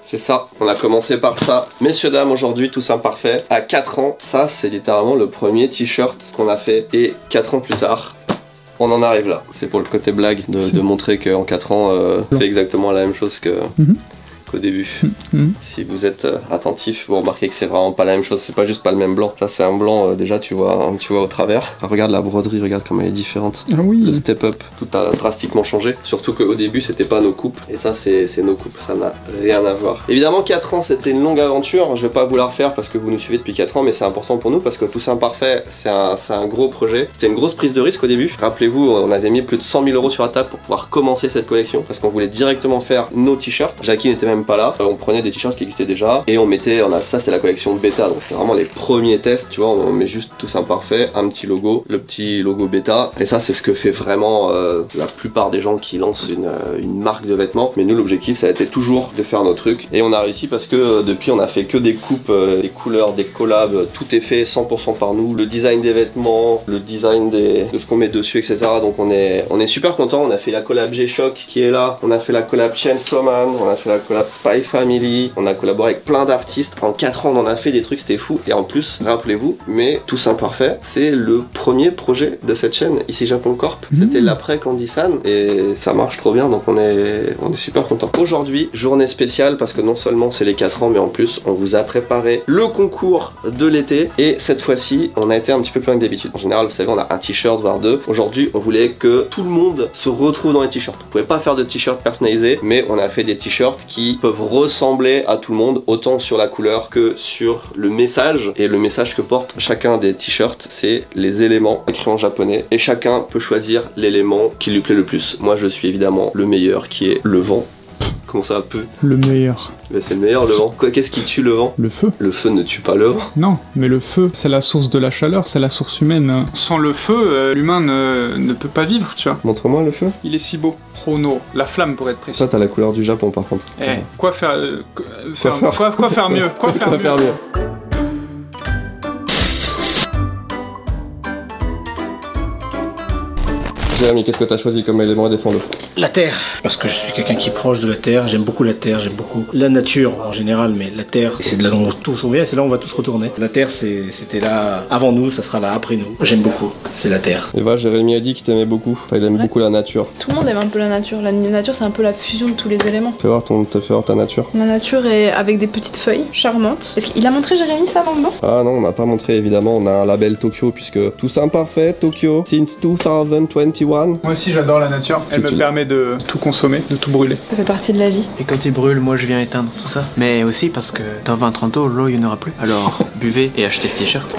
C'est ça, on a commencé par ça. Messieurs, dames, aujourd'hui, tous imparfaits. À 4 ans, ça c'est littéralement le premier t-shirt qu'on a fait. Et 4 ans plus tard, on en arrive là. C'est pour le côté blague de montrer qu'en 4 ans, on fait exactement la même chose qu'au début. Si vous êtes attentif, vous remarquez que c'est vraiment pas la même chose. C'est pas juste pas le même blanc. Ça c'est un blanc, déjà tu vois au travers. Regarde la broderie, regarde comme elle est différente. Ah oui. Le step up, tout a drastiquement changé. Surtout qu'au début c'était pas nos coupes. Et ça c'est nos coupes, ça n'a rien à voir. Évidemment 4 ans c'était une longue aventure. Je vais pas vous la refaire parce que vous nous suivez depuis 4 ans. Mais c'est important pour nous parce que Tous Imparfaits c'est un gros projet. C'était une grosse prise de risque au début. Rappelez-vous, on avait mis plus de 100 000 € sur la table pour pouvoir commencer cette collection. Parce qu'on voulait directement faire nos t-shirts. Jackie n'était même pas là. On prenait des t-shirts qui existaient déjà et on mettait, ça c'était la collection bêta, donc c'était vraiment les premiers tests, tu vois, on met juste Tous Imparfaits, un petit logo, le petit logo bêta, et ça c'est ce que fait vraiment la plupart des gens qui lancent une marque de vêtements. Mais nous l'objectif ça a été toujours de faire nos trucs et on a réussi parce que depuis on a fait que des coupes, des couleurs, des collabs, tout est fait 100% par nous, le design des vêtements, le design de ce qu'on met dessus, etc. Donc on est super content. On a fait la collab G-Shock qui est là, on a fait la collab Chainsaw Man, on a fait la collab Spy Family, on a collaboré avec plein d'artistes. En 4 ans on en a fait des trucs, c'était fou. Et en plus, rappelez-vous, mais Tous Imparfaits, c'est le premier projet de cette chaîne ici Japon Corp. C'était l'après Candy-san et ça marche trop bien, donc on est super content. Aujourd'hui, journée spéciale parce que non seulement c'est les 4 ans, mais en plus on vous a préparé le concours de l'été et cette fois-ci on a été un petit peu plus loin que d'habitude. En général, vous savez, on a un t-shirt voire deux. Aujourd'hui, on voulait que tout le monde se retrouve dans les t-shirts. Vous pouvez pas faire de t-shirts personnalisés, mais on a fait des t-shirts qui peuvent ressembler à tout le monde, autant sur la couleur que sur le message. Et le message que porte chacun des t-shirts, c'est les éléments écrits en japonais. Et chacun peut choisir l'élément qui lui plaît le plus. Moi, je suis évidemment le meilleur, qui est le vent. Comment ça peut? Le meilleur. Ben, c'est le meilleur, le vent. Qu'est-ce qui tue le vent? Le feu. Le feu ne tue pas le vent. Non, mais le feu, c'est la source de la chaleur, c'est la source humaine. Sans le feu, l'humain ne peut pas vivre, tu vois. Montre-moi le feu. Il est si beau. Chrono, la flamme pour être précis. Ça, t'as la couleur du Japon par contre. Eh, quoi faire mieux? Quoi faire mieux? Jérémy, qu'est-ce que t'as choisi comme élément à défendre? La terre, parce que je suis quelqu'un qui est proche de la terre, j'aime beaucoup la terre, j'aime beaucoup la nature en général, mais la terre, c'est de là dont tous on vient, c'est là où on va tous retourner. La terre, c'était là avant nous, ça sera là après nous. J'aime beaucoup, c'est la terre. Eva, Jérémy a dit qu'il t'aimait beaucoup, enfin, il aime beaucoup la nature. Tout le monde aime un peu la nature. La nature, c'est un peu la fusion de tous les éléments. Fais voir ta nature. La nature est avec des petites feuilles charmantes. Est-ce qu'il a montré Jérémy ça dans le banc? Ah non, on n'a pas montré évidemment, on a un label Tokyo puisque Tous Imparfaits Tokyo since 2021. Moi aussi j'adore la nature, elle me permet de tout consommer, de tout brûler. Ça fait partie de la vie. Et quand il brûle, moi je viens éteindre tout ça. Mais aussi parce que dans 20-30 ans, l'eau il n'y en aura plus. Alors buvez et achetez ce t-shirt.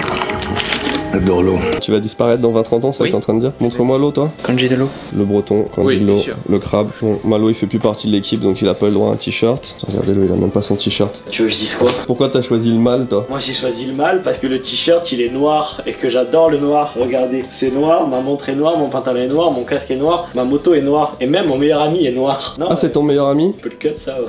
J'adore l'eau. Tu vas disparaître dans 20-30 ans, ça que t'es en train de dire? Montre-moi l'eau toi. Kanji de l'eau. Le breton, Kanji de l'eau, le crabe. Bon, Malo il fait plus partie de l'équipe donc il a pas le droit à un t-shirt. Regardez-le, il a même pas son t-shirt. Tu veux que je dise quoi? Pourquoi t'as choisi le mâle toi? Moi j'ai choisi le mâle parce que le t-shirt il est noir et que j'adore le noir. Regardez, c'est noir, ma montre est noire, mon pantalon est noir, mon casque est noir, ma moto est noire et même mon meilleur ami est noir. Non, ah c'est ton meilleur ami? Je peux le cut ça. Ouais.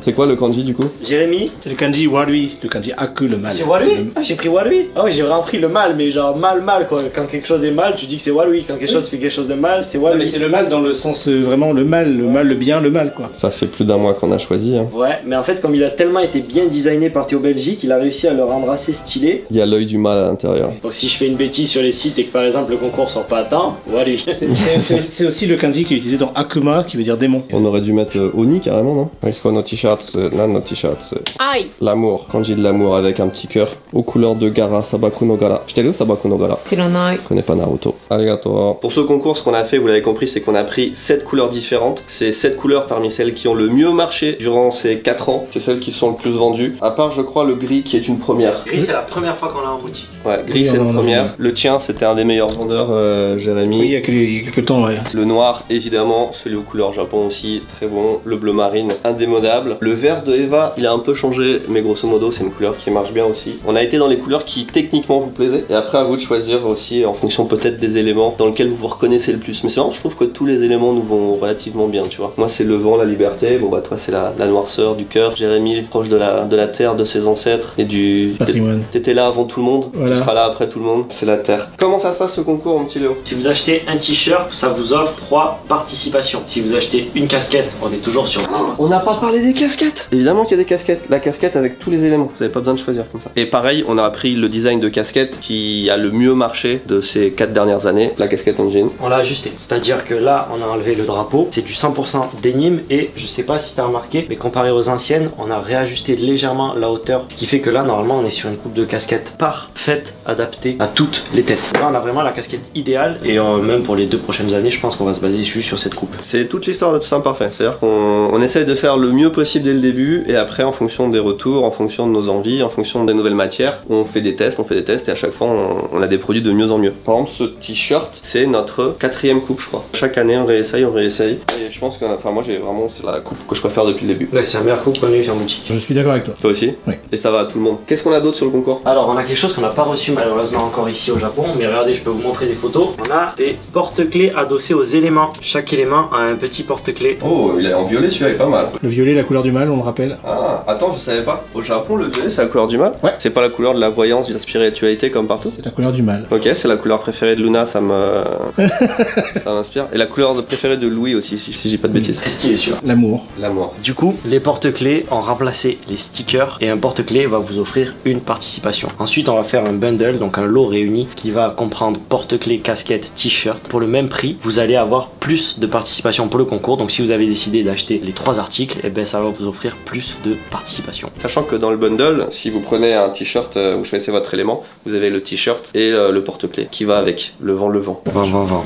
C'est quoi le kanji du coup? Jérémy? C'est le kanji warui, le kanji aku, le mal. C'est warui? Ah j'ai pris warui? Ah oui j'ai vraiment pris le mal, mais genre mal quoi. Quand quelque chose est mal tu dis que c'est warui. Quand quelque chose fait quelque chose de mal c'est warui. Non, mais c'est le mal dans le sens vraiment le mal, le bien, le mal quoi. Ça fait plus d'un mois qu'on a choisi hein. Ouais mais en fait comme il a tellement été bien designé par Théo Belgique, il a réussi à le rendre assez stylé. Il y a l'œil du mal à l'intérieur. Donc si je fais une bêtise sur les sites et que par exemple le concours sort pas à temps, warui. C'est aussi le kanji qui est utilisé dans Akuma qui veut dire démon. On aurait dû mettre Oni carrément non? Est-ce qu'on a nos t-shirts? Là nos t-shirts Aïe. L'amour, kanji de l'amour avec un petit cœur aux couleurs de Gara, Sabaku no Gara. Je t'ai dit Sabaku no Gara. Je connais pas Naruto. Arigato. Pour ce concours, ce qu'on a fait, vous l'avez compris, c'est qu'on a pris 7 couleurs différentes. C'est 7 couleurs parmi celles qui ont le mieux marché durant ces 4 ans. C'est celles qui sont le plus vendues. À part, je crois, le gris qui est une première. Gris, c'est la première fois qu'on l'a en boutique. Ouais, gris, c'est une première. Le tien, c'était un des meilleurs vendeurs, Jérémy. Oui, il y a quelques temps, ouais. Le noir, évidemment. Celui aux couleurs Japon aussi, très bon. Le bleu marine, indémodable. Le vert de Eva, il a un peu changé, mais grosso modo, c'est une couleur qui marche bien aussi. On a été dans les couleurs qui techniquement vous plaisaient. Et après, à vous de choisir aussi en fonction peut-être des éléments dans lesquels vous vous reconnaissez le plus. Mais c'est vrai, je trouve que tous les éléments nous vont relativement bien, tu vois. Moi, c'est le vent, la liberté. Bon, bah, toi, c'est la noirceur du cœur. Jérémy, proche de la terre, de ses ancêtres et du patrimoine. T'étais là avant tout le monde, voilà. Tu seras là après tout le monde. C'est la terre. Comment ça se passe ce concours, mon petit Léo? Si vous achetez un t-shirt, ça vous offre 3 participations. Si vous achetez une casquette, on est toujours sur. On n'a pas parlé des casquettes. casquettes. Évidemment qu'il y a des casquettes. La casquette avec tous les éléments. Vous avez pas besoin de choisir comme ça. Et pareil, on a appris le design de casquette qui a le mieux marché de ces 4 dernières années. La casquette en jean. On l'a ajusté. C'est-à-dire que là, on a enlevé le drapeau. C'est du 100% dénime et je sais pas si t'as remarqué, mais comparé aux anciennes, on a réajusté légèrement la hauteur. Ce qui fait que là, normalement, on est sur une coupe de casquette parfaite, adaptée à toutes les têtes. Là, on a vraiment la casquette idéale et même pour les 2 prochaines années, je pense qu'on va se baser juste sur cette coupe. C'est toute l'histoire de Tout Simple Parfait. C'est-à-dire qu'on essaye de faire le mieux possible dès le début et après, en fonction des retours, en fonction de nos envies, en fonction des nouvelles matières, on fait des tests et à chaque fois, on a des produits de mieux en mieux. Par exemple, ce t-shirt, c'est notre 4e coupe, je crois. Chaque année, on réessaye. Et je pense que, enfin, moi, c'est la coupe que je préfère depuis le début. Ouais, c'est la meilleure coupe qu'on ait eu en boutique. Je suis d'accord avec toi. Toi aussi? Oui. Et ça va à tout le monde. Qu'est-ce qu'on a d'autre sur le concours? Alors, on a quelque chose qu'on n'a pas reçu malheureusement encore ici au Japon, mais regardez, je peux vous montrer des photos. On a des porte-clés adossés aux éléments. Chaque élément a un petit porte-clés. Oh, il est en violet, celui-là est pas mal. Le violet, la couleur du mal, on le rappelle. Ah, attends, je savais pas. Au Japon, le violet, c'est la couleur du mal? Ouais. C'est pas la couleur de la voyance, de la spiritualité comme partout? C'est la couleur du mal. Ok, c'est la couleur préférée de Luna, ça m'inspire. Et la couleur préférée de Louis aussi, si j'ai pas de bêtises. Très stylé celui-là. L'amour. L'amour. Du coup, les porte-clés ont remplacé les stickers et un porte-clés va vous offrir une participation. Ensuite, on va faire un bundle, donc un lot réuni qui va comprendre porte-clés, casquette, t-shirt. Pour le même prix, vous allez avoir plus de participation pour le concours. Donc si vous avez décidé d'acheter les 3 articles, et ben ça va vous offrir plus de participation. Sachant que dans le bundle, si vous prenez un t-shirt, vous choisissez votre élément, vous avez le t-shirt et le porte-clés qui va avec, le vent.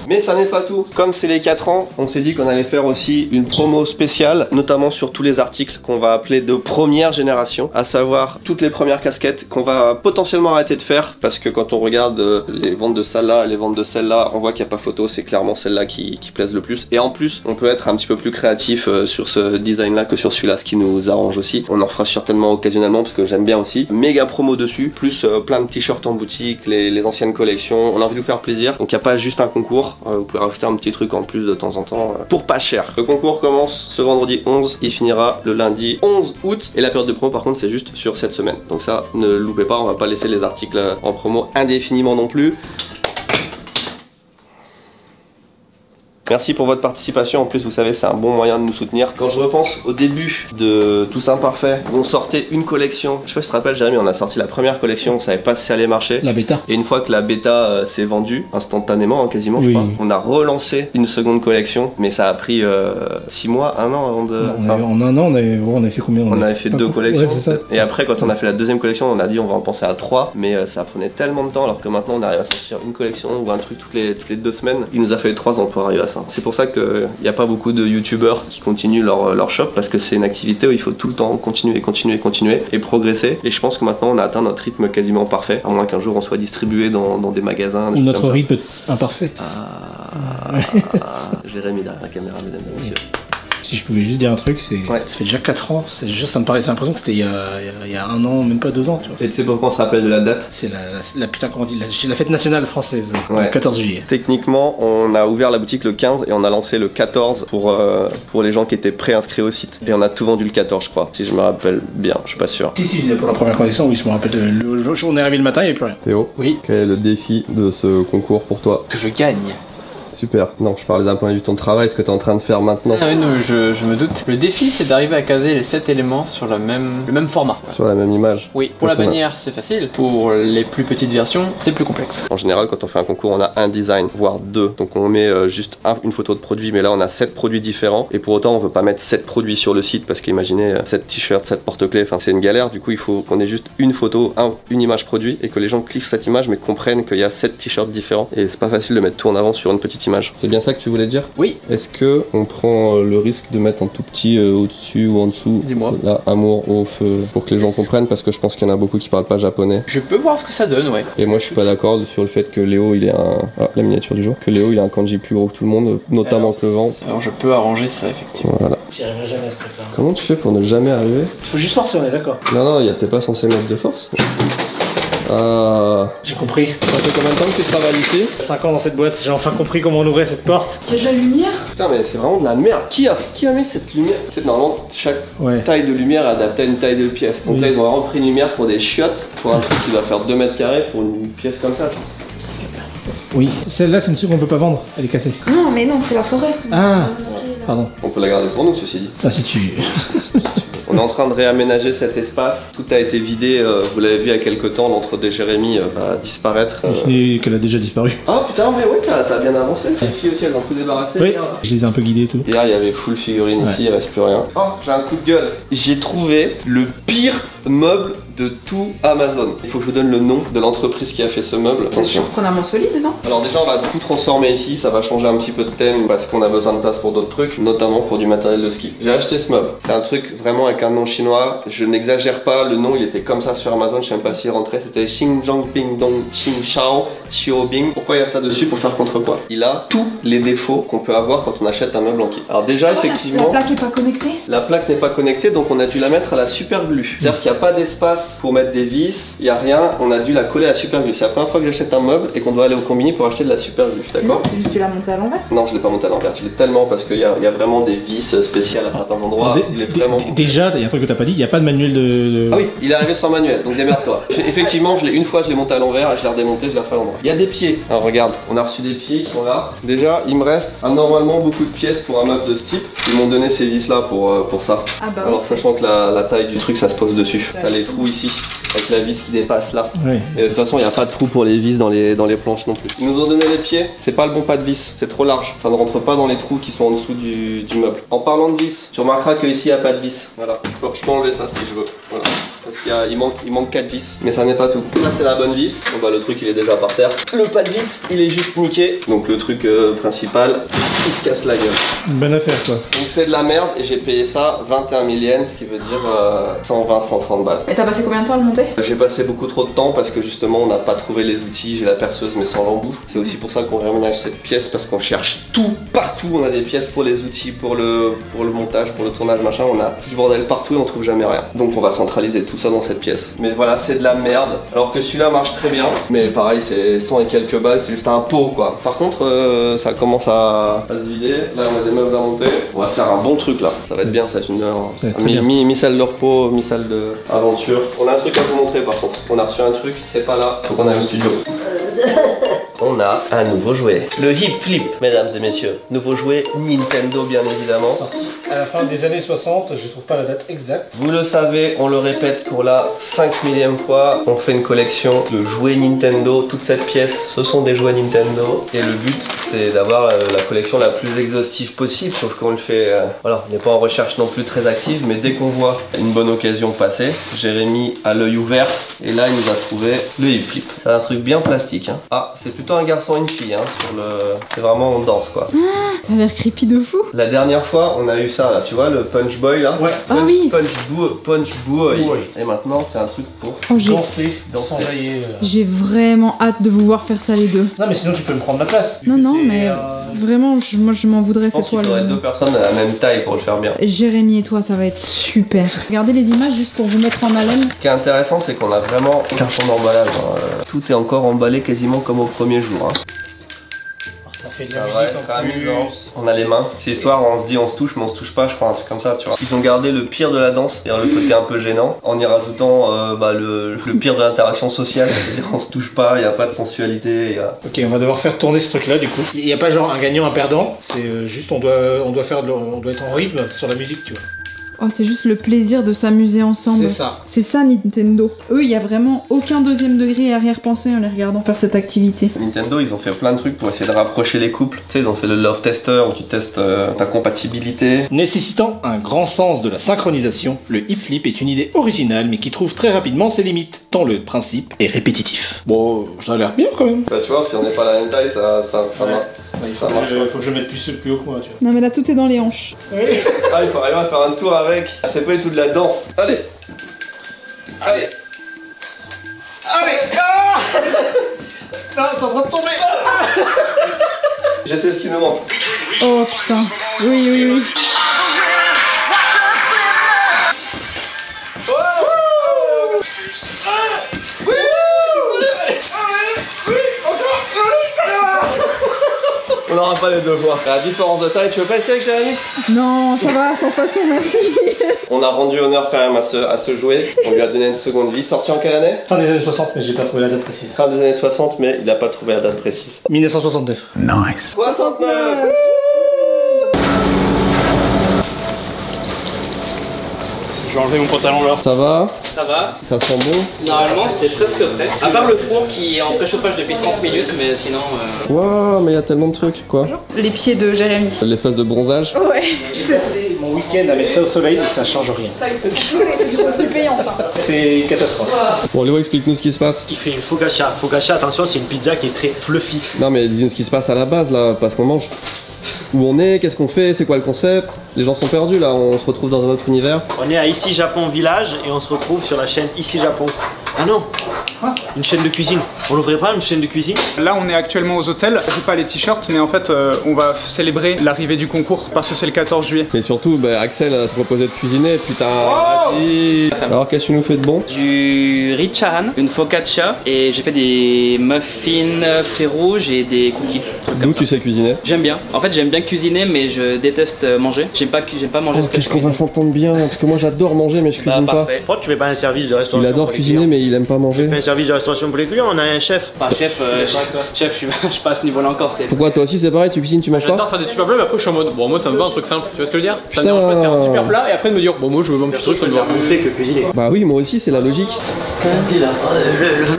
Mais ça n'est pas tout. Comme c'est les 4 ans, on s'est dit qu'on allait faire aussi une promo spéciale, notamment sur tous les articles qu'on va appeler de première génération, à savoir toutes les premières casquettes qu'on va potentiellement arrêter de faire, parce que quand on regarde les ventes de celle-là et les ventes de celle-là, on voit qu'il n'y a pas photo, c'est clairement celle-là qui plaise le plus. Et en plus, on peut être un petit peu plus créatif sur ce design-là que sur celui-là, ce qui nous arrange aussi. On en fera certainement occasionnellement, parce que j'aime bien aussi. Méga promo dessus, plus plein de t-shirts en boutique, les anciennes collections. On a envie de vous faire plaisir, donc il n'y a pas juste un concours, vous pouvez rajouter un petit truc en plus de temps en temps pour pas cher. Le concours commence ce vendredi 11, il finira le lundi 11 août et la période de promo par contre c'est juste sur cette semaine. Donc ça, ne loupez pas, on va pas laisser les articles en promo indéfiniment non plus. Merci pour votre participation, en plus vous savez c'est un bon moyen de nous soutenir. Quand je repense au début de Tout Simple Parfait, on sortait une collection, je sais pas si tu te rappelles Jérémy, on a sorti la première collection, on savait pas si ça allait marcher. La bêta. Et une fois que la bêta s'est vendue, instantanément quasiment Oui. je crois, on a relancé une seconde collection, mais ça a pris 6 mois, 1 an avant de... En un an, on avait fait combien? On avait fait 2 collections, ouais, c'est ça. et après quand on a fait la deuxième collection, on a dit on va en penser à 3, mais ça prenait tellement de temps, alors que maintenant on arrive à sortir une collection ou un truc toutes les 2 semaines. Il nous a fallu 3 ans pour arriver à ça. C'est pour ça que il n'y a pas beaucoup de youtubeurs qui continuent leur shop, parce que c'est une activité où il faut tout le temps continuer et progresser. Et je pense que maintenant on a atteint notre rythme quasiment parfait, à moins qu'un jour on soit distribué dans des magasins. Notre rythme imparfait. Jérémy derrière la caméra, mesdames et messieurs. Si je pouvais juste dire un truc, c'est Ouais. ça fait déjà 4 ans, c'est juste, ça me paraissait l'impression que c'était il y a 1 an, même pas 2 ans, tu vois. Et tu sais pourquoi on se rappelle de la date? C'est la putain, comment on dit, la fête nationale française, Ouais. le 14 juillet. Techniquement, on a ouvert la boutique le 15 et on a lancé le 14 pour les gens qui étaient pré-inscrits au site. Et on a tout vendu le 14, je crois, si je me rappelle bien, je suis pas sûr. Si, c'est pour la première collection, oui, je me rappelle, le jour où on est arrivé le matin, il n'y avait plus rien. Théo, Oui. quel est le défi de ce concours pour toi? Que je gagne. Super. Non, je parlais d'un point de vue de ton travail, ce que tu es en train de faire maintenant. Ah oui, non, je me doute. Le défi, c'est d'arriver à caser les 7 éléments sur le même format. Sur la même image. Oui, pour la bannière, c'est facile. Pour les plus petites versions, c'est plus complexe. En général, quand on fait un concours, on a un design, voire 2. Donc on met juste une photo de produit, mais là on a 7 produits différents. Et pour autant, on veut pas mettre 7 produits sur le site, parce qu'imaginez 7 t-shirts, 7 porte-clés, enfin c'est une galère. Du coup, il faut qu'on ait juste une photo, une image produit, et que les gens cliquent sur cette image, mais comprennent qu'il y a 7 t-shirts différents. Et c'est pas facile de mettre tout en avant sur une petite image. C'est bien ça que tu voulais dire? Oui. Est-ce que on prend le risque de mettre en tout petit au-dessus ou en dessous? Dis-moi. Là, amour au feu, pour que les gens comprennent, parce que je pense qu'il y en a beaucoup qui parlent pas japonais. Je peux voir ce que ça donne, ouais. Et moi je suis pas d'accord sur le fait que Léo il est la miniature du jour, que Léo il a un kanji plus gros que tout le monde, notamment Alors, que le vent. Alors je peux arranger ça, effectivement. Voilà. J'y arriverai jamais à ce truc-là. Comment tu fais pour ne jamais arriver? Faut juste forcer, on est d'accord. Non, t'es pas censé mettre de force. Ah. J'ai compris. Ça fait combien de temps que tu travailles ici? 5 ans dans cette boîte, j'ai enfin compris comment on ouvrait cette porte. Il y a de la lumière. Putain mais c'est vraiment de la merde. Qui a mis cette lumière? C'était normalement chaque Ouais. taille de lumière est adaptée à une taille de pièce. Donc Oui. là ils ont vraiment pris une lumière pour des chiottes, pour un truc qui doit faire 2 mètres carrés pour une pièce comme ça. Oui. Celle-là, c'est une soupe qu'on peut pas vendre, elle est cassée. Non, mais non, c'est la forêt. Ah, pardon. On peut la garder pour nous ceci dit. Ah, si tu. On est en train de réaménager cet espace. Tout a été vidé, vous l'avez vu il y a quelques temps, l'entre de Jérémy va disparaître. Qu'elle a déjà disparu. Ah putain, mais oui, t'as bien avancé. Les filles aussi, elles ont tout débarrassé. Oui, je les ai un peu guidés et tout. Et là, il y avait full figurine ici, il reste plus rien. Oh, j'ai un coup de gueule. J'ai trouvé le pire meuble de tout Amazon. Il faut que je vous donne le nom de l'entreprise qui a fait ce meuble. C'est surprenamment solide, non? Alors déjà, on va tout transformer ici, ça va changer un petit peu de thème parce qu'on a besoin de place pour d'autres trucs, notamment pour du matériel de ski. J'ai acheté ce meuble. C'est un truc vraiment avec un nom chinois. Je n'exagère pas, le nom il était comme ça sur Amazon, je sais même pas s'il rentrait. C'était Xinjiang Ping Dong Xin Shao Xiaobing. Pourquoi il y a ça dessus? Pour faire contrepoids. Il a tous les défauts qu'on peut avoir quand on achète un meuble en kit. Alors déjà, effectivement, La plaque est pas connectée? la plaque n'est pas connectée, donc on a dû la mettre à la super glue. C'est-à-dire qu'il n'y a pas d'espace pour mettre des vis, il n'y a rien, on a dû la coller à la super glue. C'est la première fois que j'achète un meuble et qu'on doit aller au combini pour acheter de la super glue, Non, d'accord? c'est juste que tu l'as monté à l'envers. Non, je l'ai pas monté à l'envers, je l'ai tellement parce qu'il y a vraiment des vis spéciales à certains endroits. Il est vraiment... Déjà, il y a un truc que t'as pas dit, il n'y a pas de manuel de... Ah oui, il est arrivé sans manuel, donc démerde-toi. Effectivement, une fois je l'ai monté à l'envers et je l'ai redémonté, je l'ai refait à l'endroit. Il y a des pieds. Alors regarde, on a reçu des pieds qui sont là. Déjà, il me reste normalement beaucoup de pièces pour un meuble de ce type. Ils m'ont donné ces vis là pour ça. Ah bah Alors oui. sachant que la taille du truc ça se pose dessus. T'as les trous ici, avec la vis qui dépasse là. Oui. Et de toute façon il n'y a pas de trou pour les vis dans les planches non plus. Ils nous ont donné les pieds, c'est pas le bon pas de vis, c'est trop large. Ça ne rentre pas dans les trous qui sont en dessous du meuble. En parlant de vis, tu remarqueras qu'ici il n'y a pas de vis. Voilà, je peux enlever ça si je veux. Voilà. Parce qu'il manque 4 vis, mais ça n'est pas tout. Là c'est la bonne vis, bon, bah, le truc il est déjà par terre. Le pas de vis il est juste niqué, donc le truc principal il se casse la gueule. Une bonne affaire quoi. Donc c'est de la merde et j'ai payé ça 21 000 yens, ce qui veut dire 120-130 balles. Et t'as passé combien de temps à le monter? J'ai passé beaucoup trop de temps parce que justement on n'a pas trouvé les outils, j'ai la perceuse mais sans l'embout. C'est aussi pour ça qu'on réaménage cette pièce parce qu'on cherche tout, partout. On a des pièces pour les outils, pour le montage, pour le tournage machin, on a du bordel partout et on trouve jamais rien. Donc on va centraliser tout ça dans cette pièce. Mais voilà, c'est de la merde. Alors que celui-là marche très bien, mais pareil c'est 100 et quelques balles, c'est juste un pot quoi. Par contre ça commence à se vider. Là on a des meubles à monter. On va faire un bon truc là, ça va être bien, ça va être une heure. Mi-salle de repos, mi-salle d'aventure. On a un truc à vous montrer par contre. On a reçu un truc, c'est pas là, faut qu'on aille au studio. On a un nouveau jouet, le Hip Flip, mesdames et messieurs. Nouveau jouet Nintendo bien évidemment. Sorti à la fin des années 60, je trouve pas la date exacte. Vous le savez, on le répète pour la 5000e fois, on fait une collection de jouets Nintendo. Toute cette pièce, ce sont des jouets Nintendo. Et le but, c'est d'avoir la collection la plus exhaustive possible, sauf qu'on le fait, voilà, on n'est pas en recherche non plus très active, mais dès qu'on voit une bonne occasion passer, Jérémy a l'œil ouvert, et là il nous a trouvé le Hip Flip. C'est un truc bien plastique, hein. Ah, c'est plutôt un garçon et une fille, hein, c'est vraiment on danse quoi. Ça a l'air creepy de fou. La dernière fois, on a eu ça là, tu vois, le Punch Boy là. Ouais. Ah oui. Punch Boy. Boy. Et maintenant, c'est un truc pour Oh, Danser, Danser. s'enjailler. j'ai vraiment hâte de vous voir faire ça les deux. Non mais sinon tu peux me prendre ma place. Non, Vu que non, c'est, mais vraiment, moi je m'en voudrais, Je c'est pense qu'il toi faudrait le... deux personnes à la même taille pour le faire bien. Jérémy et toi, ça va être super. Regardez les images juste pour vous mettre en haleine. Ce qui est intéressant, c'est qu'on a vraiment carton d'emballage. Hein. Tout est encore emballé quasiment comme au premier jour. Hein. Ça fait de Ça la va musique être en plus. amusant. On a les mains. C'est histoire, on se dit on se touche, mais on se touche pas, je crois, un truc comme ça, tu vois. Ils ont gardé le pire de la danse, c'est-à-dire le côté un peu gênant, en y rajoutant le pire de l'interaction sociale, c'est-à-dire on se touche pas, il n'y a pas de sensualité. Ok, on va devoir faire tourner ce truc là du coup. Il n'y a pas genre un gagnant, un perdant. C'est juste on doit être en rythme sur la musique, tu vois. Oh, c'est juste le plaisir de s'amuser ensemble. C'est ça. C'est ça Nintendo. Eux, il y a vraiment aucun deuxième degré et arrière-pensée en les regardant faire cette activité. Nintendo, ils ont fait plein de trucs pour essayer de rapprocher les couples. Tu sais, ils ont fait le Love Tester où tu testes ta compatibilité. Nécessitant un grand sens de la synchronisation, le hip flip est une idée originale mais qui trouve très rapidement ses limites, tant le principe est répétitif. Bon, ça a l'air bien quand même. Bah, tu vois, si on n'est pas à la même taille, ça Ouais. marche. Il Ça marche. faut que je mette plus haut que moi, tu vois. Non, mais là, tout est dans les hanches. Ah, il faut arriver à faire un tour avec. C'est pas du tout de la danse. Allez. Allez. Allez. Ah Non, c'est en train de tomber. Je sais ce qui me manque. Oh putain. Oui, oui, oui. On n'aura pas les deux fois. La différence de taille, tu veux pas essayer avec Jérémy? Non, ça va, sans façon, merci. On a rendu honneur quand même à ce jouet. On lui a donné une seconde vie. Sorti en quelle année? Fin des années 60, mais j'ai pas trouvé la date précise. Fin des années 60, mais il n'a pas trouvé la date précise. 1969. 69. Je vais enlever mon pantalon là. Ça va? Ça va. Ça sent bon? Normalement, c'est presque prêt. À part le four qui est en préchauffage depuis 30 minutes, mais sinon. Waouh, mais il y a tellement de trucs, quoi. Les pieds de Jérémy. L'espace de bronzage. Ouais. J'ai passé mon week-end à mettre ça au soleil et ça change rien. Ça, il faut c'est payant ça. C'est une catastrophe. Bon, Léo, explique-nous ce qui se passe. Il fait une focaccia. Focaccia, attention, c'est une pizza qui est très fluffy. Non, mais dis-nous ce qui se passe à la base, là, parce qu'on mange. Où on est, qu'est-ce qu'on fait, c'est quoi le concept? Les gens sont perdus, là, on se retrouve dans un autre univers. On est à Ici Japon Village et on se retrouve sur la chaîne Ici Japon. Ah non, une chaîne de cuisine. On l'ouvrait pas, une chaîne de cuisine? Là, on est actuellement aux hôtels. J'ai pas les t-shirts, mais en fait, on va célébrer l'arrivée du concours parce que c'est le 14 juillet. Mais surtout, bah, Axel se proposait de cuisiner, putain. Vas-y. Alors, qu'est-ce que tu nous fais de bon? Du riz charan, une focaccia et j'ai fait des muffins fruits rouges et des cookies. D'où tu sais cuisiner? J'aime bien. En fait, j'aime bien cuisiner, mais je déteste manger. J'aime pas manger Oh, ce que qu'est-ce je qu'on va cuisine. s'entendre bien, parce que moi j'adore manger, mais je cuisine pas. Parfait. Pourquoi tu fais pas un service de restauration? Il adore pour les cuisiner, clients? mais il aime pas manger. Tu fais un service de restauration pour les clients, on a un chef. Enfin, chef, je suis pas à ce niveau-là encore. C'est. Pourquoi toi aussi c'est pareil, tu cuisines, tu manges pas? J'adore faire des super plats, mais après je suis en mode bon, moi ça me va un truc simple, tu vois ce que je veux dire? Ça me dérange pas de faire un super plat et après de me dire bon, moi je veux un petit truc, ça me va. Bouffer que cuisiner. Bah oui, moi aussi, c'est la logique.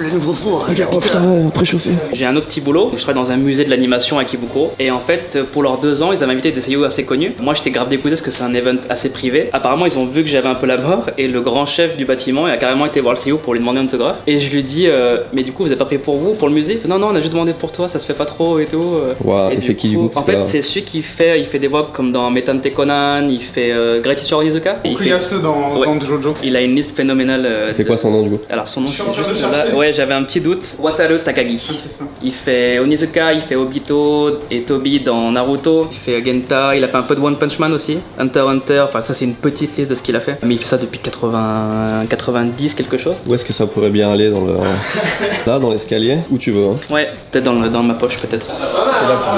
Le nouveau four. Regarde, oh putain, préchauffé. J'ai un autre petit boulot, je travaille dans un musée de l'animation à Kibukuro et en fait pour leurs 2 ans ils avaient invité des seiyuu assez connus. Moi j'étais grave dégoûté parce que c'est un event assez privé. Apparemment ils ont vu que j'avais un peu la mort et le grand chef du bâtiment il a carrément été voir le seiyuu pour lui demander un autographe et je lui dis mais du coup vous avez pas pris pour vous, pour le musée? Non on a juste demandé pour toi, ça se fait pas trop et tout. Waouh, Et il fait qui du coup? En fait c'est celui qui fait, il fait des voix comme dans Metante Conan, il fait Great Teacher Onizuka. Et il fait- Okuyasu dans Ouais. Jojo. il a une liste phénoménale. C'est quoi son nom du coup? Alors son nom Je suis c'est en train de juste le chercher. là. Ouais j'avais un petit doute. Wataru Takagi. Il fait Onizuka, il fait Obito et Tobi dans Naruto. Il fait Genta, il a fait un peu de One Punch Man aussi. Hunter x Hunter, enfin ça c'est une petite liste de ce qu'il a fait. Mais il fait ça depuis 90 quelque chose. Où est-ce que ça pourrait bien aller dans le... Là, dans l'escalier? Où tu veux, hein? Ouais, peut-être dans ma poche peut-être.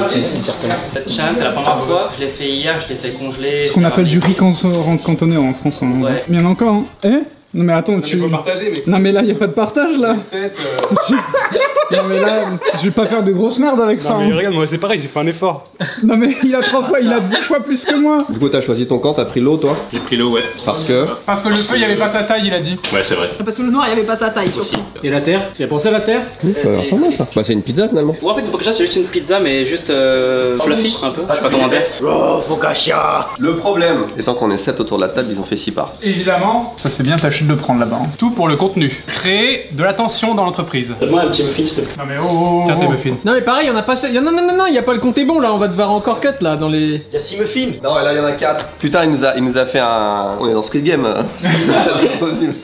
C'est une certaine. Cette chaîne c'est la première fois. Je l'ai fait hier, je l'ai fait congeler. Ce qu'on appelle du riz cantonné en France. Hein. Ouais. Mais il y en a encore, hein. Eh? Non mais attends, tu... partager, mais Non mais là, y a pas de partage là. Non mais là, je vais pas faire de grosses merdes avec ça. hein. regarde, moi c'est pareil, j'ai fait un effort. Non mais il a 3 fois, il a 10 fois plus que moi. Du coup, t'as choisi ton camp, t'as pris l'eau, toi? J'ai pris l'eau, ouais. Parce que... Parce que le feu, il avait pas sa taille, il a dit. Ouais, c'est vrai. Parce que le noir, il avait pas sa taille. surtout. Et la terre? Tu as pensé à la terre? Ça a l'air pas mal, ça. Bah, c'est une pizza, finalement. Ou en fait, une focaccia c'est juste une pizza mais juste fluffy un peu. Je sais pas comment dire. Oh, focaccia. Le problème étant qu'on est 7 autour de la table, ils ont fait 6 parts. Évidemment, ça c'est bien tâché de le prendre là-bas. hein. Tout pour le contenu. Créer de la tension dans l'entreprise. Donne-moi un petit muffin, s'il te plaît. Non mais oh. Tiens tes muffins. Non mais pareil, on a passé. Non, il y a pas le compte est bon là, on va devoir encore cut là dans les. Il y a 6 muffins. Non, là, il y en a 4. Putain, il nous a fait un... On est dans Squid Game. C'est pas possible.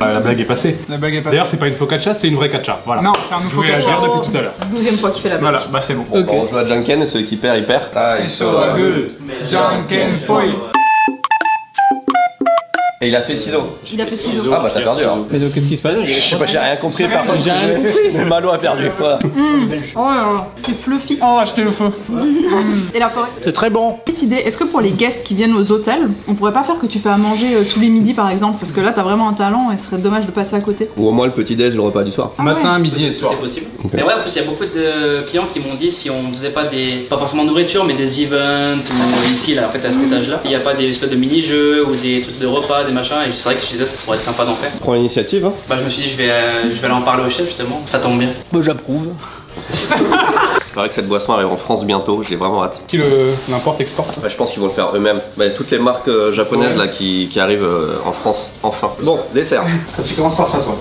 La blague est passée. La bague est passée. D'ailleurs, c'est pas une focaccia, c'est une vraie catcha. Voilà. Non, c'est un nouveau Je voulais la catch. dire depuis tout à l'heure. 12e fois qu'il fait la blague. Voilà, bah c'est bon. Bon, on joue à Janken et celui qui perd, il perd. Ah, il sort. Janken Poi. Et il a fait ciseaux. Il a fait ciseaux. Ah bah t'as perdu alors. Mais donc qu'est-ce qui se passe? Je sais pas, j'ai rien compris, personne. J'ai rien compris. Mais Malo a perdu. Voilà. Oh là là, c'est fluffy. Oh, achetez le feu. Et la forêt. C'est très bon. Petite idée, est-ce que pour les guests qui viennent aux hôtels, on pourrait pas faire que tu fais à manger tous les midis par exemple? Parce que là t'as vraiment un talent et ce serait dommage de passer à côté. Ou au moins le petit-déj, le repas du soir. Matin, midi et soir. C'est possible. Mais ouais, en plus, il y a beaucoup de clients qui m'ont dit si on faisait pas pas forcément nourriture, mais des events ou ici, là, en fait, à cet étage-là, il n'y a pas des espèces de mini-jeux ou des trucs de repas, des machins, et c'est vrai que je disais, ça pourrait être sympa d'en faire. Prends l'initiative, hein. Bah, je me suis dit, je vais aller en parler au chef, justement, ça tombe bien. Moi j'approuve. Il paraît que cette boisson arrive en France bientôt, j'ai vraiment hâte. Qui l'importe, exporte. Bah, je pense qu'ils vont le faire eux-mêmes. Bah, toutes les marques japonaises là qui arrivent en France, enfin. Bon, dessert. Tu commences par ça, toi.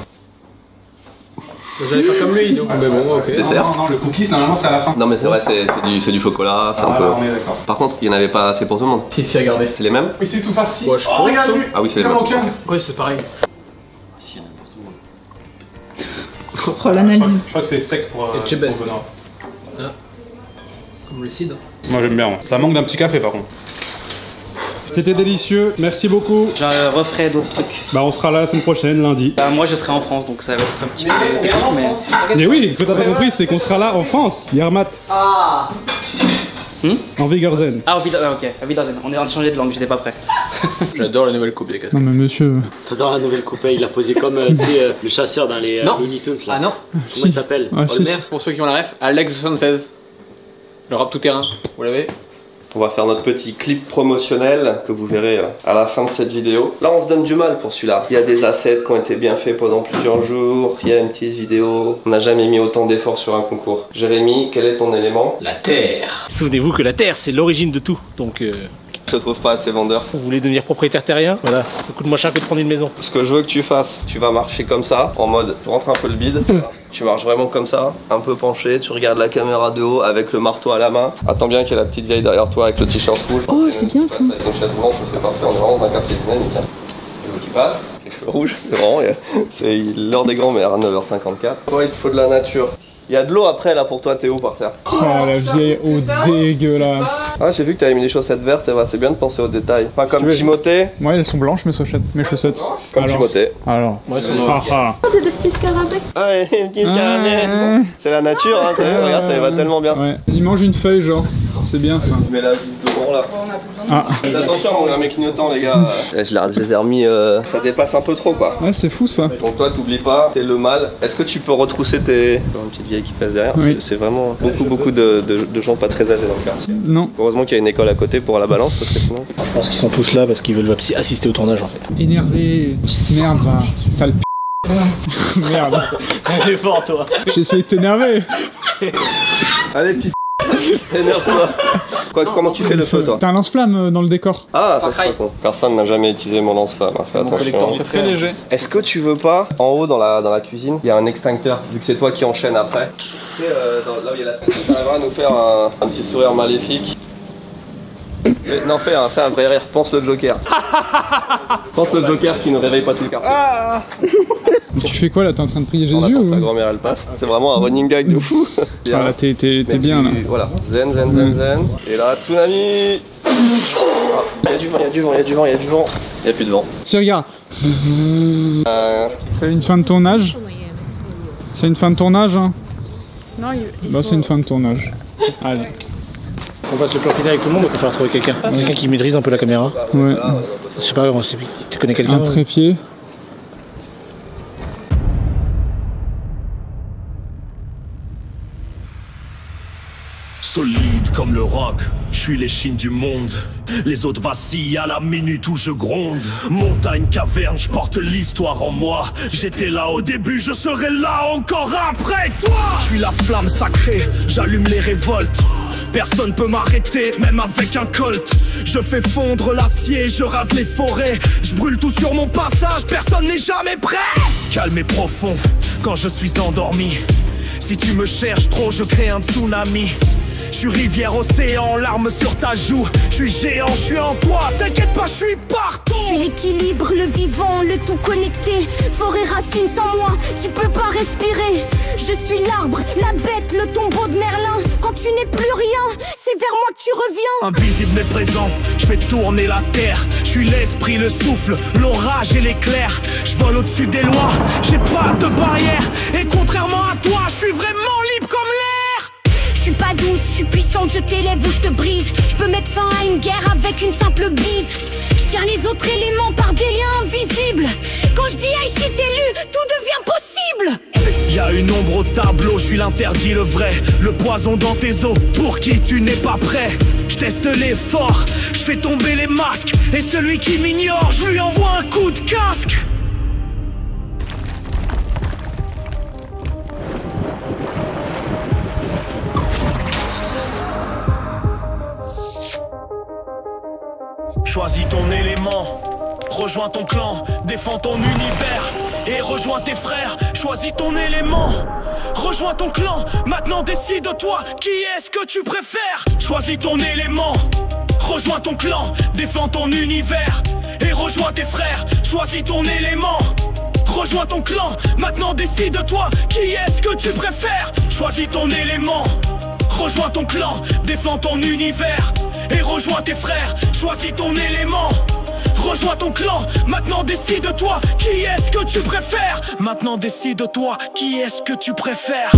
J'allais faire comme lui donc. Mais bon, ok. Dessert. Non, le cookies, normalement, c'est à la fin. Non mais c'est vrai, c'est du chocolat, c'est un peu... on est d'accord. Par contre, il n'y en avait pas assez pour tout le monde. Si, regardez. C'est les mêmes? Oui, c'est tout farci. Ouais, je crois. Regarde lui. Ah oui, c'est les Comme mêmes. aucun. Ouais, c'est pareil. Oh l'analyse. Je crois que c'est sec pour Et Chebes. Benoît. Comme le cidre. Moi j'aime bien. Moi. Ça manque d'un petit café par contre. C'était délicieux, merci beaucoup. Je referai d'autres trucs. Bah on sera là la semaine prochaine, lundi. Bah, moi, je serai en France, donc ça va être un petit peu technique, mais. Mais oui, ce que t'as pas compris, c'est qu'on sera là en France. Yarmat. Ah. En Vigorzen. Ah, ok, à Wiedersehen. On est en train de changer de langue, j'étais pas prêt. J'adore la nouvelle coupe des casques. Non, mais monsieur. T'adores la nouvelle coupée, il l'a posé comme tu sais, le chasseur dans les Non. Looney Tunes là. Ah non. Comment il s'appelle? Ah, si. Holmer. Pour ceux qui ont la ref, Alex 76. Le rap tout terrain. Vous l'avez? On va faire notre petit clip promotionnel que vous verrez à la fin de cette vidéo. Là on se donne du mal pour celui-là. Il y a des assets qui ont été bien faits pendant plusieurs jours. Il y a une petite vidéo. On n'a jamais mis autant d'efforts sur un concours. Jérémy, quel est ton élément? La terre. Souvenez-vous que la terre c'est l'origine de tout. Donc je trouve pas assez vendeur. Vous voulez devenir propriétaire terrien? Voilà, ça coûte moins cher que de prendre une maison. Ce que je veux que tu fasses, tu vas marcher comme ça, en mode tu rentres un peu le bide. Tu marches vraiment comme ça, un peu penché, tu regardes la caméra de haut avec le marteau à la main. Attends bien qu'il y ait la petite vieille derrière toi avec le t-shirt rouge. Oh, c'est bien ça. Avec une chaise blanche, c'est parfait, on est vraiment dans un quartier dynamique. Le haut qui passe, les cheveux rouges, c'est vraiment, c'est l'heure des grands-mères à 9h54. Ouais, il te faut de la nature. Il y a de l'eau après là pour toi Théo par terre. Oh la vieille eau dégueulasse. Ah j'ai vu que t'avais mis les chaussettes vertes, c'est bien de penser aux détails. Pas comme Timothée. Ouais elles sont blanches mes chaussettes. Comme Timothée. Alors. Ouais, c'est T'as des petits scarabées. Ah ouais, des petits scarabées. C'est la nature hein, regarde ça va tellement bien. Ouais. Vas-y mange une feuille genre. C'est bien ça. Mais là juste devant là. Ah. Faites attention mon mes clignotants les gars. Je les ai remis, ça dépasse un peu trop quoi. Ouais c'est fou ça. Donc toi t'oublies pas, t'es le mal. Est-ce que tu peux retrousser tes... Une petite vieille qui passe derrière, oui. C'est vraiment beaucoup de gens pas très âgés dans le quartier. Non. Heureusement qu'il y a une école à côté pour la balance parce que sinon... Je pense qu'ils sont tous là parce qu'ils veulent assister au tournage en fait. Énervé, petite merde va. Sale p... Merde. Elle est fort toi. J'essaie de t'énerver. Allez petit énerve-toi. Comment tu fais le feu toi? T'as un lance-flamme dans le décor. Ah ça c'est pas con. Personne n'a jamais utilisé mon lance-flamme. C'est mon collecteur très léger. Est-ce que tu veux pas, en haut dans la cuisine, il y a un extincteur, vu que c'est toi qui enchaîne après. Tu sais, là où il y a la semaine, tu arriveras à nous faire un petit sourire maléfique. Non, fais un vrai rire, pense le Joker. Pense le Joker qui ne réveille pas tout le quartier. Ah. Tu fais quoi là? T'es en train de prier Jésus ou... Ta grand-mère elle passe, c'est vraiment un running gag de fou. Ah là t'es bien là. Voilà, zen. Et là, tsunami. Il y a du vent, il y a du vent. Il n'y a plus de vent. Si regarde. C'est une fin de tournage. C'est une fin de tournage hein. Non, bah c'est une fin de tournage. Allez. Qu'on fasse le plan final avec tout le monde, il va falloir trouver quelqu'un. Quelqu'un qui maîtrise un peu la caméra. Ouais. Je sais pas, tu connais quelqu'un? Un trépied. Solide comme le roc, je suis l'échine du monde. Les autres vacillent à la minute où je gronde. Montagne, caverne, je porte l'histoire en moi. J'étais là au début, je serai là encore après toi. Je suis la flamme sacrée, j'allume les révoltes. Personne peut m'arrêter, même avec un colt. Je fais fondre l'acier, je rase les forêts. Je brûle tout sur mon passage, personne n'est jamais prêt. Calme et profond, quand je suis endormi. Si tu me cherches trop, je crée un tsunami. Je suis rivière, océan, larmes sur ta joue. Je suis géant, je suis en toi, t'inquiète pas, je suis partout. Je suis l'équilibre, le vivant, le tout connecté. Forêt, racine, sans moi, tu peux pas respirer. Je suis l'arbre, la bête, le tombeau de Merlin. Quand tu n'es plus rien, c'est vers moi que tu reviens. Invisible mais présent, je fais tourner la terre. Je suis l'esprit, le souffle, l'orage et l'éclair. Je vole au-dessus des lois, j'ai pas de barrière. Et contrairement à toi, je suis vraiment libre comme l'air. Je suis pas douce, je suis puissante, je t'élève ou je te brise. Je peux mettre fin à une guerre avec une simple bise. Je tiens les autres éléments par des liens invisibles. Quand je dis Aichi élu, tout devient possible. Y'a une ombre au tableau, je suis l'interdit, le vrai. Le poison dans tes os, pour qui tu n'es pas prêt. Je teste l'effort, je fais tomber les masques. Et celui qui m'ignore, je lui envoie un coup de casque. Choisis ton élément, rejoins ton clan, défends ton univers et rejoins tes frères. Choisis ton élément, rejoins ton clan, maintenant décide-toi, qui est-ce que tu préfères. Choisis ton élément, rejoins ton clan, défends ton univers et rejoins tes frères. Choisis ton élément, rejoins ton clan, maintenant décide-toi, qui est-ce que tu préfères. Choisis ton élément, rejoins ton clan, défends ton univers et rejoins tes frères. Choisis ton élément, rejoins ton clan, maintenant décide-toi, qui est-ce que tu préfères. Maintenant décide-toi, qui est-ce que tu préfères.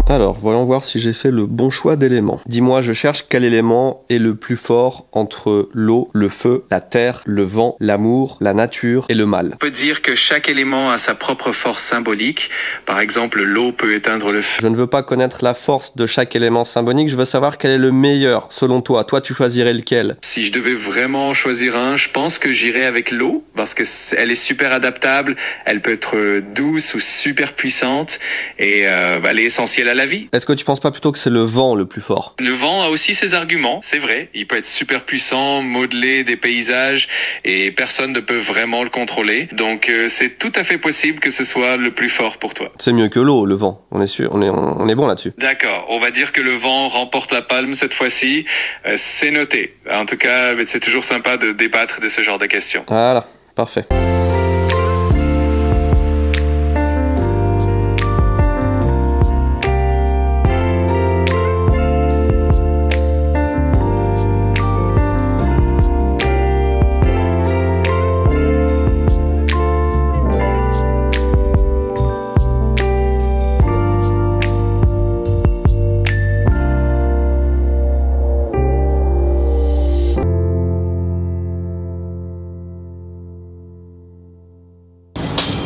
Alors, voyons voir si j'ai fait le bon choix d'éléments. Dis-moi, je cherche quel élément est le plus fort entre l'eau, le feu, la terre, le vent, l'amour, la nature et le mal. On peut dire que chaque élément a sa propre force symbolique. Par exemple, l'eau peut éteindre le feu. Je ne veux pas connaître la force de chaque élément symbolique, je veux savoir quel est le meilleur selon toi. Toi, tu choisirais lequel? Si je devais vraiment choisir un, je pense que j'irais avec l'eau parce que elle est super adaptable, elle peut être douce ou super puissante et elle est essentielle à la vie. Est-ce que tu penses pas plutôt que c'est le vent le plus fort? Le vent a aussi ses arguments, c'est vrai. Il peut être super puissant, modeler des paysages et personne ne peut vraiment le contrôler. Donc c'est tout à fait possible que ce soit le plus fort pour toi. C'est mieux que l'eau, le vent. On est sûr, on est bon là-dessus. D'accord, on va dire que le vent remporte la palme cette fois-ci. C'est noté. En tout cas, c'est toujours sympa de débattre de ce genre de questions. Voilà, parfait.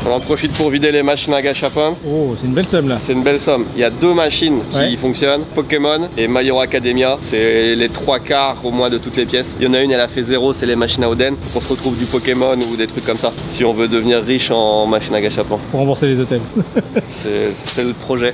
On en profite pour vider les machines à gâchapon. Oh, c'est une belle somme là. C'est une belle somme. Il y a 2 machines qui fonctionnent, Pokémon et My Hero Academia. C'est les 3/4 au moins de toutes les pièces. Il y en a une, elle a fait 0, c'est les machines à Oden. On se retrouve du Pokémon ou des trucs comme ça. Si on veut devenir riche en machines à gâchapon. Pour rembourser les hôtels. C'est le projet.